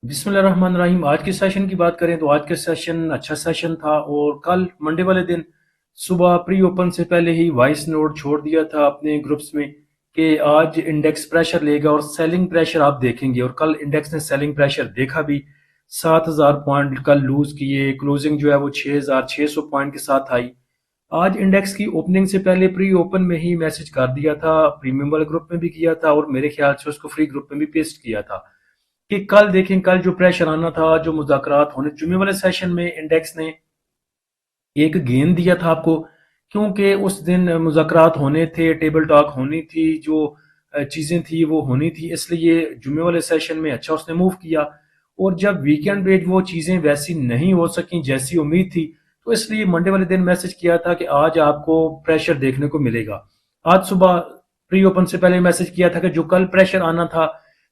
بسم اللہ الرحمن الرحیم۔ آج کے سیشن کی بات کریں تو آج کا سیشن اچھا سیشن تھا، اور کل منڈے والے دن صبح پری اوپن سے پہلے ہی وائس نوٹ چھوڑ دیا تھا اپنے گروپس میں کہ آج انڈیکس پریشر لے گا اور سیلنگ پریشر آپ دیکھیں گے، اور کل انڈیکس نے سیلنگ پریشر دیکھا بھی۔ 7,000 پوائنٹ کل لوز کیے، کلوزنگ جو ہے وہ 6,600 پوائنٹ کے ساتھ آئی۔ آج انڈیکس کی اوپننگ سے پہلے پری اوپن میں ہی میسج کر دیا تھا، پریمیم والے گروپ میں بھی کیا تھا، اور میرے خیال سے اس کو فری گروپ میں بھی پیسٹ کیا تھا کہ کل دیکھیں، کل جو پریشر آنا تھا، جو مذاکرات ہونے جمعے والے سیشن میں انڈیکس نے ایک گین دیا تھا آپ کو، کیونکہ اس دن مذاکرات ہونے تھے، ٹیبل ٹاک ہونی تھی، جو چیزیں تھی وہ ہونی تھی، اس لیے جمعے والے سیشن میں اچھا اس نے موو کیا۔ اور جب ویکینڈ پہ وہ چیزیں ویسی نہیں ہو سکیں جیسی امید تھی، تو اس لیے منڈے والے دن میسج کیا تھا کہ آج آپ کو پریشر دیکھنے کو ملے گا۔ آج صبح پری اوپن سے پہلے میسج کیا تھا کہ جو کل پریشر آنا تھا،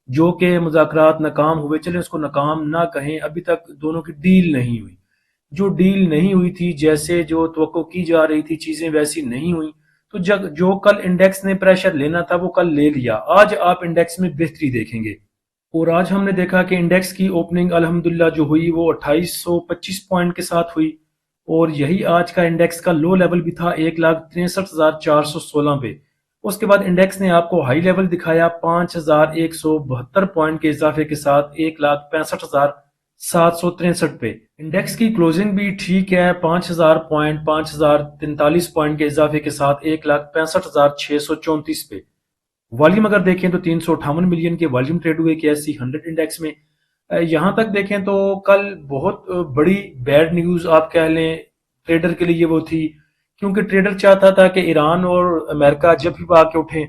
جو کہ مذاکرات ناکام ہوئے، چلیں اس کو ناکام نہ کہیں، ابھی تک دونوں کی ڈیل نہیں ہوئی، جو ڈیل نہیں ہوئی تھی، جیسے جو توقع کی جا رہی تھی چیزیں ویسی نہیں ہوئی، تو جو کل انڈیکس نے پریشر لینا تھا وہ کل لے لیا۔ آج آپ انڈیکس میں بہتری دیکھیں گے، اور آج ہم نے دیکھا کہ انڈیکس کی اوپننگ الحمدللہ جو ہوئی وہ 2825 پوائنٹ کے ساتھ ہوئی، اور یہی آج کا انڈیکس کا لو لیول بھی تھا 1,63,416 پہ۔ اس کے بعد انڈیکس نے آپ کو ہائی لیول دکھایا 5,172 پوائنٹ کے اضافے کے ساتھ 1,65,763 پہ۔ انڈیکس کی کلوزنگ بھی ٹھیک ہے، 5,043 پوائنٹ کے اضافے کے ساتھ 1,65,634 پہ۔ والیوم اگر دیکھیں تو 358 ملین کے والیوم ٹریڈ ہوئے KSE 100 انڈیکس میں۔ یہاں تک دیکھیں تو کل بہت بڑی بیڈ نیوز آپ کہہ لیں ٹریڈر کے لیے وہ تھی، کیونکہ ٹریڈر چاہتا تھا کہ ایران اور امریکہ جب بھی آ کے اٹھیں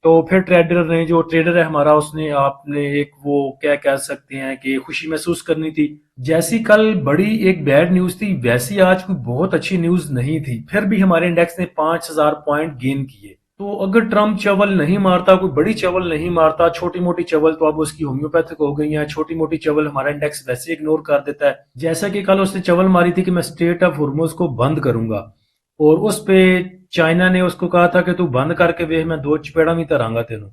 تو پھر ٹریڈر ہے ہمارا، اس نے آپ نے ایک وہ کیا کہہ سکتے ہیں کہ خوشی محسوس کرنی تھی۔ جیسی کل بڑی ایک بیڈ نیوز تھی، ویسی آج کوئی بہت اچھی نیوز نہیں تھی، پھر بھی ہمارے انڈیکس نے 5,000 پوائنٹ گین کیے۔ تو اگر ٹرمپ چول نہیں مارتا، کوئی بڑی چول نہیں مارتا، چھوٹی موٹی چول تو اب اس کی ہومیوپیتھک ہو گئی ہیں، چھوٹی موٹی چول ہمارا انڈیکس ویسے اگنور کر دیتا ہے۔ جیسا کہ کل اس نے چول ماری تھی کہ میں اسٹریٹ آف ہرمز کو بند کروں گا، اور اس پہ چائنا نے اس کو کہا تھا کہ تو بند کر کے ویہ میں 2 چپیڑا بھی ترانگا تینوں۔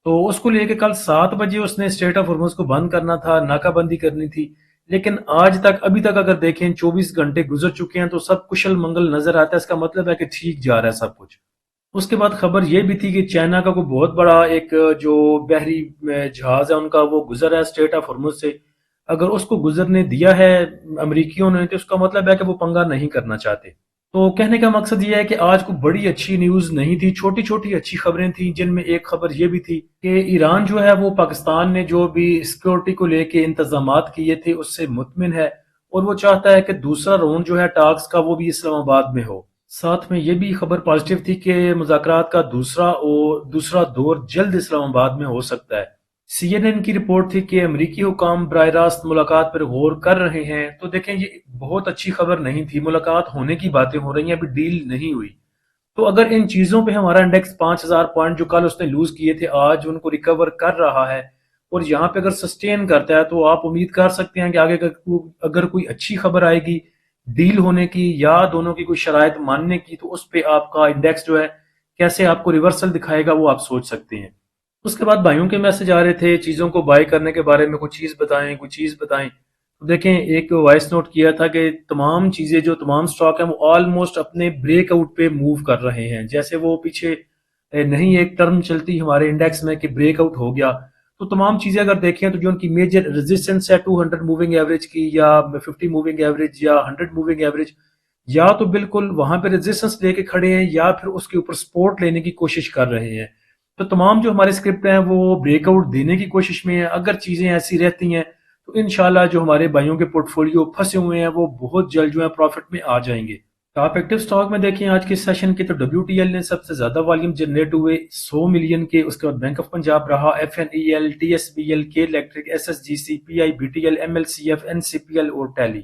تو اس کو لے کے کل 7 بجے اس نے اسٹریٹ آف ہرمز کو بند کرنا تھا، ناکہ بندی کرنی تھی، لیکن آج تک ابھی تک اگر دیکھیں 24 گھنٹے گزر چکے ہیں تو سب کشل منگل نظر آتا ہے، اس کا مطلب ہے کہ ٹھیک جا رہا ہے سب کچھ۔ اس کے بعد خبر یہ بھی تھی کہ چائنا کا کوئی بہت بڑا ایک جو بحری جہاز ہے ان کا، وہ گزر ہے اسٹریٹ آف ہرمز سے۔ اگر اس کو گزرنے دیا ہے امریکیوں نے تو اس کا مطلب ہے کہ وہ پنگا نہیں کرنا چاہتے۔ تو کہنے کا مقصد یہ ہے کہ آج کوئی بڑی اچھی نیوز نہیں تھی، چھوٹی چھوٹی اچھی خبریں تھیں، جن میں ایک خبر یہ بھی تھی کہ ایران جو ہے وہ پاکستان نے جو بھی سیکورٹی کو لے کے انتظامات کیے تھے اس سے مطمئن ہے، اور وہ چاہتا ہے کہ دوسرا راؤنڈ جو ہے ٹاکس کا وہ بھی اسلام آباد میں ہو۔ ساتھ میں یہ بھی خبر پازیٹیو تھی کہ مذاکرات کا دوسرا دور جلد اسلام آباد میں ہو سکتا ہے۔ CNN کی رپورٹ تھی کہ امریکی حکام براہ راست ملاقات پر غور کر رہے ہیں، تو دیکھیں یہ بہت اچھی خبر نہیں تھی، ملاقات ہونے کی باتیں ہو رہی ہیں، ابھی ڈیل نہیں ہوئی۔ تو اگر ان چیزوں پہ ہمارا انڈیکس 5,000 پوائنٹ جو کل اس نے لوز کیے تھے آج ان کو ریکور کر رہا ہے، اور یہاں پہ اگر سسٹین کرتا ہے تو آپ امید کر سکتے ہیں کہ آگے اگر کوئی اچھی خبر آئے گی ڈیل ہونے کی یا دونوں کی کوئی شرائط ماننے کی، تو اس پہ آپ کا انڈیکس جو ہے کیسے آپ کو ریورسل دکھائے گا وہ آپ سوچ سکتے ہیں۔ اس کے بعد بھائیوں کے میسج آ رہے تھے چیزوں کو بائی کرنے کے بارے میں، کوئی چیز بتائیں کوئی چیز بتائیں۔ تو دیکھیں ایک وائس نوٹ کیا تھا کہ تمام چیزیں جو تمام سٹاک ہیں وہ آلموسٹ اپنے بریک آؤٹ پہ موو کر رہے ہیں، جیسے وہ پیچھے نہیں ایک ٹرم چلتی ہمارے انڈیکس میں کہ بریک آؤٹ ہو گیا۔ تو تمام چیزیں اگر دیکھیں تو جو ان کی میجر ریزسٹنس ہے 200 موونگ ایوریج کی، یا 50 موونگ ایوریج، یا 100 موونگ ایوریج، یا تو بالکل وہاں پہ ریزسٹنس لے کے کھڑے ہیں یا پھر اس کے اوپر سپورٹ لینے کی کوشش کر رہے ہیں۔ تو تمام جو ہمارے اسکرپٹ ہیں وہ بریک آؤٹ دینے کی کوشش میں ہیں۔ اگر چیزیں ایسی رہتی ہیں تو انشاءاللہ جو ہمارے بھائیوں کے پورٹ فولیو پھنسے ہوئے ہیں وہ بہت جلد جو ہے پروفٹ میں آ جائیں گے۔ ٹاپ ایکٹیو سٹاک میں دیکھیں آج کے سیشن کے تو WTL نے سب سے زیادہ والیوم جنریٹ ہوئے 100 ملین کے، اس کے بعد بینک آف پنجاب رہا، FNEL، TSBL، کے electric, SSGC، PIBTL، MLCF، NCPL اور ٹیلی۔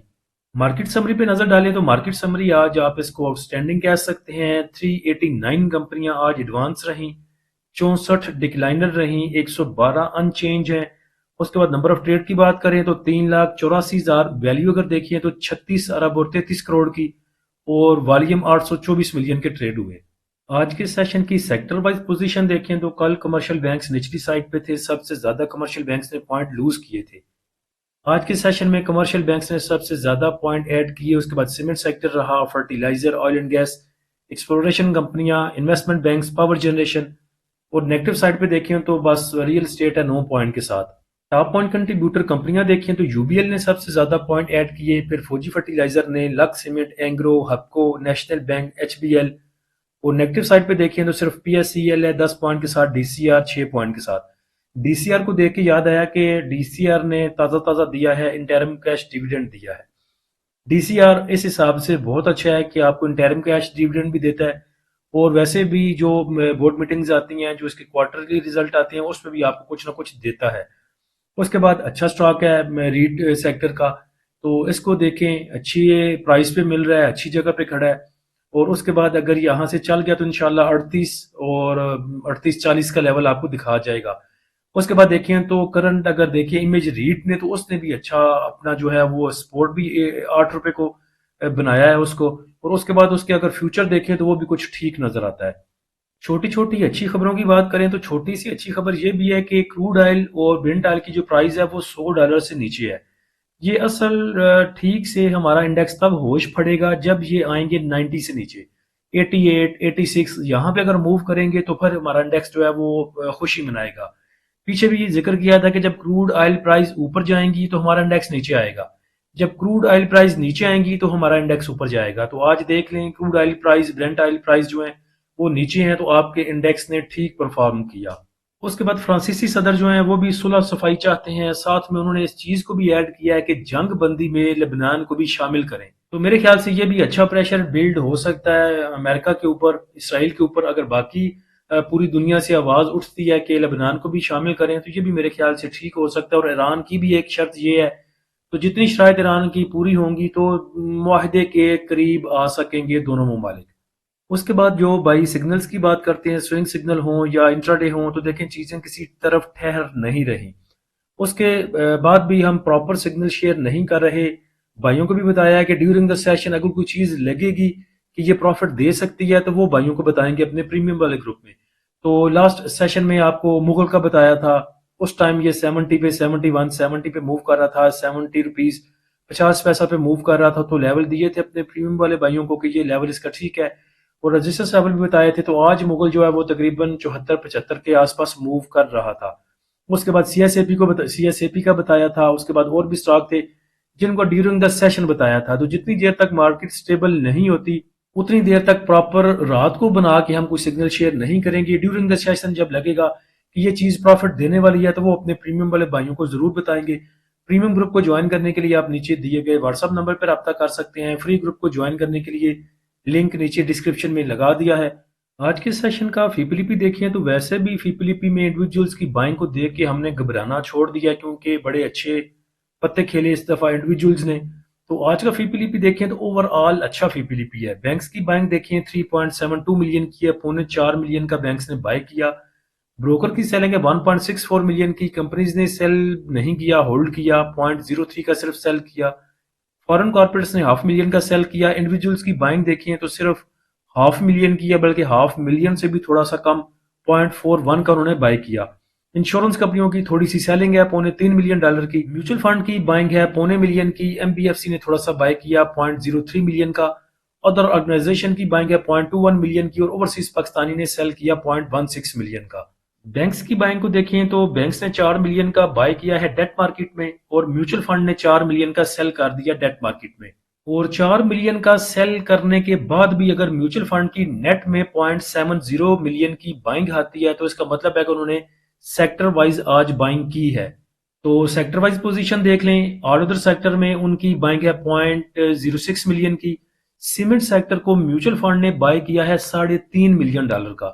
مارکیٹ سمری پہ نظر ڈالیں تو مارکیٹ سمری آج آپ اس کو آؤٹ اسٹینڈنگ کہہ سکتے ہیں۔ 389 کمپنیاں آج ایڈوانس رہیں، 64 ڈکلائنر رہیں، 112 ان چینج ہیں۔ اس کے بعد نمبر آف ٹریڈ کی بات کریں تو 3,84,000، ویلیو اگر دیکھیں تو 36 ارب اور 33 کروڑ کی، اور والیوم 824 ملین کے ٹریڈ ہوئے۔ آج کے سیشن کی سیکٹر وائز پوزیشن دیکھیں تو کل کمرشل بینکس نچلی سائٹ پہ تھے، سب سے زیادہ کمرشل بینکس نے پوائنٹ لوز کیے تھے۔ آج کے سیشن میں کمرشل بینکس نے سب سے زیادہ پوائنٹ ایڈ کیے، اس کے بعد سیمنٹ سیکٹر رہا، fertiliser, oil and gas, exploration کمپنیاں، انویسٹمنٹ بینکس، پاور جنریشن. اور نیگیٹو سائڈ پہ دیکھیں تو بس ریئل اسٹیٹ ہے 9 پوائنٹ کے ساتھ. ٹاپ پوائنٹ کنٹریبیوٹر کمپنیاں دیکھیں تو یو بی ایل نے سب سے زیادہ پوائنٹ ایڈ کیے، پھر فوجی فرٹیلائزر نے، Lucky cement, Engro, Hubco, National Bank, H B L. اور نیگیٹو سائڈ پہ دیکھیں تو صرف پی ایس سی ایل ہے 10 پوائنٹ کے ساتھ، ڈی سی آر 6 پوائنٹ کے ساتھ. ڈی سی آر کو دیکھ کے یاد آیا کہ ڈی سی آر نے تازہ تازہ دیا ہے انٹرم کیش ڈیویڈنڈ دیا ہے. ڈی سی آر اس حساب سے بہت اچھا ہے کہ آپ کو انٹرم کیش ڈیویڈنڈ بھی دیتا ہے، اور ویسے بھی جو بورڈ میٹنگز آتی ہیں، جو اس کے کوارٹرلی ریزلٹ آتے ہیں، اس میں بھی آپ کو کچھ نہ کچھ دیتا ہے. اس کے بعد اچھا سٹاک ہے ریٹ سیکٹر کا، تو اس کو دیکھیں، اچھی پرائس پہ مل رہا ہے، اچھی جگہ پہ کھڑا ہے. اور اس کے بعد اگر یہاں سے چل گیا تو انشاءاللہ 38 اور 38-40 کا لیول آپ کو دکھا جائے گا. اس کے بعد دیکھیں تو کرنٹ اگر دیکھیں امیج ریٹ نے، تو اس نے بھی اچھا اپنا جو ہے وہ سپورٹ بھی 8 روپے کو بنایا ہے اس کو. اور اس کے بعد اس کے اگر فیوچر دیکھیں تو وہ بھی کچھ ٹھیک نظر آتا ہے. چھوٹی چھوٹی اچھی خبروں کی بات کریں تو چھوٹی سی اچھی خبر یہ بھی ہے کہ کروڈ آئل اور برنٹ آئل کی جو پرائز ہے وہ $100 سے نیچے ہے. یہ اصل ٹھیک سے ہمارا انڈیکس تب ہوش پڑے گا جب یہ آئیں گے 90 سے نیچے، 88 86 یہاں پہ اگر موو کریں گے تو پھر ہمارا انڈیکس جو ہے وہ خوشی منائے گا. پیچھے بھی یہ ذکر کیا تھا کہ جب کروڈ آئل پرائز اوپر جائیں گی تو ہمارا انڈیکس نیچے آئے گا، جب کروڈ آئل پرائز نیچے آئیں گی تو ہمارا انڈیکس اوپر جائے گا. تو آج دیکھ لیں crude oil price, Brent oil price جو ہیں وہ نیچے ہیں، تو آپ کے انڈیکس نے ٹھیک پرفارم کیا. اس کے بعد فرانسیسی صدر جو ہیں وہ بھی صلح صفائی چاہتے ہیں، ساتھ میں انہوں نے اس چیز کو بھی ایڈ کیا ہے کہ جنگ بندی میں لبنان کو بھی شامل کریں. تو میرے خیال سے یہ بھی اچھا پریشر بلڈ ہو سکتا ہے امریکہ کے اوپر، اسرائیل کے اوپر. اگر باقی پوری دنیا سے آواز اٹھتی ہے کہ لبنان کو بھی شامل کریں تو یہ بھی میرے خیال سے ٹھیک ہو سکتا ہے. اور ایران کی بھی ایک شرط یہ ہے، تو جتنی شرائط ایران کی پوری ہوں گی تو معاہدے کے قریب آ سکیں گے دونوں ممالک. اس کے بعد جو بائی سگنلز کی بات کرتے ہیں، سوئنگ سگنل ہوں یا انٹراڈے ہوں، تو دیکھیں چیزیں کسی طرف ٹھہر نہیں رہی. اس کے بعد بھی ہم پراپر سگنل شیئر نہیں کر رہے. بھائیوں کو بھی بتایا ہے کہ ڈیورنگ دا سیشن اگر کوئی چیز لگے گی کہ یہ پروفٹ دے سکتی ہے تو وہ بھائیوں کو بتائیں گے اپنے پریمیم والے گروپ میں. تو لاسٹ سیشن میں آپ کو مغل کا بتایا تھا، اس ٹائم یہ 70 پہ 71 70 پہ موو کر رہا تھا، 70 روپیز 50 پیسہ پہ موو کر رہا تھا. تو لیول دیے تھے اپنے پریمیم والے بھائیوں کو کہ یہ لیول اس کا ٹھیک ہے، اور رجسٹر لیول بھی بتائے تھے. تو آج مغل جو ہے وہ تقریباً 74-75 کے آس پاس موو کر رہا تھا. اس کے بعد سی ایس اے پی کا بتایا تھا. اس کے بعد اور بھی سٹاک تھے جن کو ڈیورنگ دا سیشن بتایا تھا. تو جتنی دیر تک مارکیٹ سٹیبل نہیں ہوتی اتنی دیر تک پراپر رات کو بنا کے ہم کوئی سگنل شیئر نہیں کریں گے. ڈیورنگ دا سیشن جب لگے گا کہ یہ چیز پروفٹ دینے والی ہے تو وہ اپنے پریمیم والے بھائیوں کو ضرور بتائیں گے. پریمیم گروپ کو جوائن کرنے کے لیے آپ نیچے دیے گئے واٹس ایپ نمبر پر رابطہ کر سکتے ہیں. فری گروپ کو جوائن کرنے کے لیے لنک نیچے ڈسکرپشن میں لگا دیا ہے. آج کے سیشن کا فیپلیپی دیکھیں تو ویسے بھی فیپلیپی میں انڈیویجولز کی بائنگ کو دیکھ کے ہم نے گھبرانا چھوڑ دیا، کیونکہ بڑے اچھے پتے کھیلے اس دفعہ انڈیویجولز نے. تو آج کا فیپلیپی دیکھیں تو اوور آل اچھا فیپلیپی ہے. بینکس کی بائنگ دیکھیں 3.72 ملین کی ہے، 4.25 ملین کا بینکس نے بائی کیا. بروکر کی سیلنگ ہے 1.64 ملین کی. کمپنیز نے سیل نہیں کیا، ہولڈ کیا، 0.03 کا صرف سیل کیا. فارن کارپوریٹس نے 500,000 کا سیل کیا. انڈیویجولز کی بائنگ دیکھیں تو صرف 500,000 کی ہے، بلکہ 500,000 سے بھی تھوڑا سا کم 0.41 کا انہوں نے بائی کیا. انشورنس کمپنیوں کی تھوڑی سی سیلنگ ہے $2.3 ملین کی. میوچل فنڈ کی بائنگ ہے 500,000 کی. ایم بی ایف سی نے تھوڑا سا بائی کیا 0.03 ملین کا. ادر آرگنائزیشن کی بائنگ ہے 0.21 ملین کی، اور اوورسیز پاکستانی نے سیل کیا 0.16 ملین کا. بینکس کی بائنگ کو دیکھیں تو بینکس نے 4 ملین کا بائی کیا ہے ڈیٹ مارکیٹ میں، اور میوچل فنڈ نے 4 ملین کا سیل کر دیا ڈیٹ مارکیٹ میں. اور 4 ملین کا سیل کرنے کے بعد بھی اگر میوچل فنڈ کی نیٹ میں 0.70 ملین کی بائنگ آتی ہے تو اس کا مطلب ہے کہ انہوں نے سیکٹر وائز آج بائنگ کی ہے. تو سیکٹر وائز پوزیشن دیکھ لیں. آل ادر سیکٹر میں ان کی بائنگ ہے 0.06 ملین کی. سیمنٹ سیکٹر کو میوچل فنڈ نے بائی کیا ہے $3.5 ملین کا.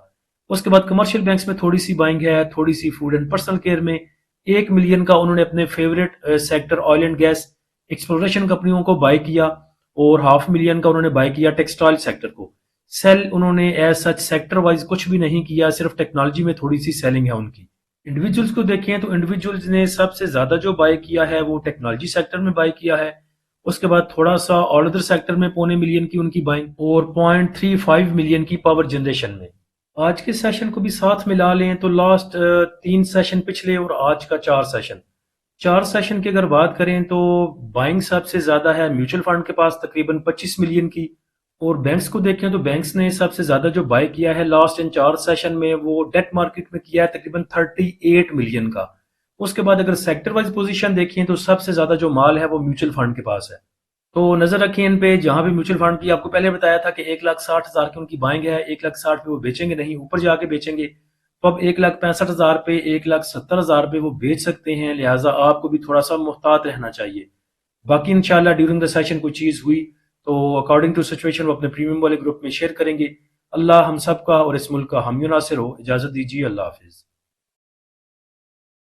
اس کے بعد کمرشل بینکس میں تھوڑی سی بائنگ ہے، تھوڑی سی فوڈ اینڈ پرسنل کیئر میں 1 ملین کا انہوں نے اپنے favourite sector oil and gas exploration کمپنیوں کو بائی کیا، اور 500,000 کا انہوں نے بائی کیا ٹیکسٹائل سیکٹر کو. سیل انہوں نے ایز سچ سیکٹر وائز کچھ بھی نہیں کیا، صرف ٹیکنالوجی میں تھوڑی سی سیلنگ ہے ان کی. انڈیویجولز کو دیکھیں تو انڈیویجولز نے سب سے زیادہ جو بائی کیا ہے وہ ٹیکنالوجی سیکٹر میں بائی کیا ہے. اس کے بعد تھوڑا سا آل ادر سیکٹر میں 0.25 ملین کی ان کی بائنگ، اور 0.35 ملین کی پاور جنریشن میں. آج کے سیشن کو بھی ساتھ ملا لیں تو لاسٹ 3 سیشن پچھلے اور آج کا 4 سیشن چار سیشن کی اگر بات کریں تو بائنگ سب سے زیادہ ہے میوچل فنڈ کے پاس تقریباً 25 ملین کی، اور بینکس کو دیکھیں تو بینکس نے سب سے زیادہ جو بائی کیا ہے لاسٹ ان چار سیشن میں وہ ڈیٹ مارکیٹ میں کیا ہے تقریباً 38 ملین کا۔ اس کے بعد اگر سیکٹر وائز پوزیشن دیکھیں تو سب سے زیادہ جو مال ہے وہ میوچل فنڈ کے پاس ہے۔ تو نظر رکھیں ان پہ، جہاں بھی میوچل فنڈ کی آپ کو پہلے بتایا تھا کہ 1,60,000 کی ان کی بائنگ ہے، 1,60,000 پہ وہ بیچیں گے نہیں، اوپر جا کے بیچیں گے، تو اب 1,65,000 پہ 1,70,000 پہ وہ بیچ سکتے ہیں، لہٰذا آپ کو بھی تھوڑا سا محتاط رہنا چاہیے۔ باقی انشاءاللہ ڈیورنگ دا سیشن کوئی چیز ہوئی تو اکارڈنگ ٹو سچویشن وہ اپنے پریمیم والے گروپ میں شیئر کریں گے۔ اللہ ہم سب کا اور اس ملک کا حامی و ناصر ہو۔ اجازت دیجیے، اللہ حافظ۔